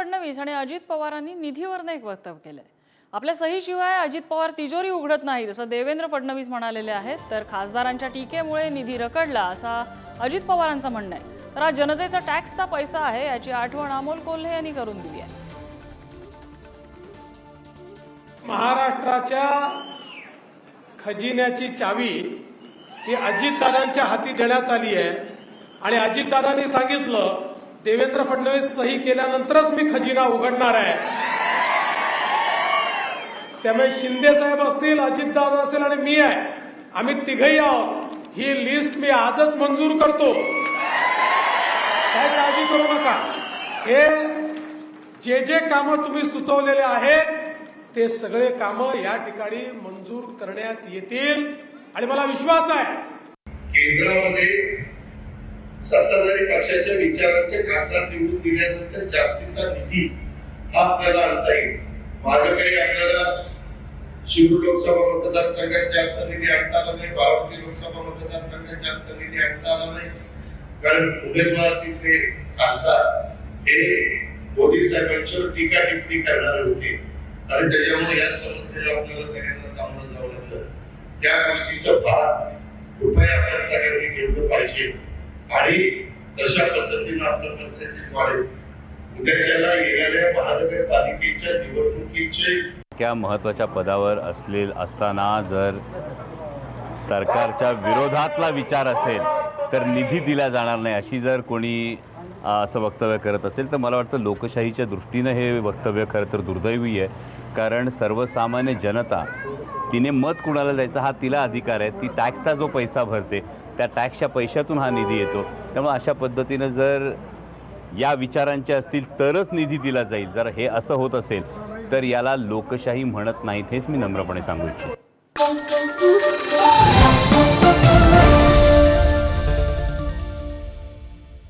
फडणवीस आणि अजित पवारांनी निधीवरनं एक वक्तव्य केलंय। आपल्या सहीशिवाय अजित पवार तिजोरी उघडत नाहीत असं देवेंद्र फडणवीस म्हणालेले आहेत। तर खासदारांच्या टीकेमुळे निधी रखडला असा अजित पवारांचं म्हणणं आहे। तर हा जनतेचा टॅक्सचा पैसा आहे याची आठवण अमोल कोल्हे यांनी करून दिली आहे। महाराष्ट्राच्या खजिन्याची चावी ही अजितदादांच्या हाती देण्यात आली आहे आणि अजितदादांनी सांगितलं देवेंद्र फडणवीस सही केल्यानंतरच मी खजिना उघडणार आहे। त्यामुळे शिंदे साहेब असतील, अजितदादा असेल आणि मी आहे, आम्ही तिघही आहोत। ही लिस्ट मी आजच मंजूर करतो, काय काळजी करू नका। हे जे कामं तुम्ही सुचवलेले आहेत ते सगळे कामं या ठिकाणी मंजूर करण्यात येतील आणि मला विश्वास आहे केंद्रामध्ये सत्ताधारी पक्षाच्या विचारांचे खासदार निवडून दिल्यानंतर जास्तीचा निधी हा आपल्याला आणता येईल। मागे काही आपल्याला शिरूर लोकसभा मतदारसंघात जास्त निधी आणता आला नाही, बारामती लोकसभा मतदारसंघात जास्त निधी आणता आला नाही, कारण उमेदवार तिथले खासदार हे मोदी साहेबांच्यावर टीका टिप्पणी करणारे होते आणि त्याच्यामुळे या समस्येला आपल्याला सगळ्यांना सामोरं जावं लागलं। त्या गोष्टीचं भान कृपया आपण सगळ्यांनी ठेवलं पाहिजे आणि तशा पद्धतीने आपलं पर्सेंटेज वाढेल। उद्याच्याला येणाऱ्या महानगरपालिकेच्या निवडणुकीचे त्या महत्त्वाच्या पदावर असताना जर सरकारच्या विरोधातला विचार असेल तर निधी दिला जाणार नाही अशी जर कोणी असं वक्तव्य करत असेल तर मला वाटतं लोकशाहीच्या दृष्टीनं हे वक्तव्य खरं तर दुर्दैवी आहे। कारण सर्वसामान्य जनता तिने मत कुणाला द्यायचा हा तिला अधिकार आहे। ती टॅक्सचा जो पैसा भरते त्या टॅक्सच्या पैशातून हा निधी येतो। त्यामुळे अशा पद्धतीनं जर या विचारांचे असतील तरच निधी दिला जाईल, जर हे असं होत असेल तर याला लोकशाही म्हणत नाहीत, हेच मी नम्रपणे सांगू इच्छितो।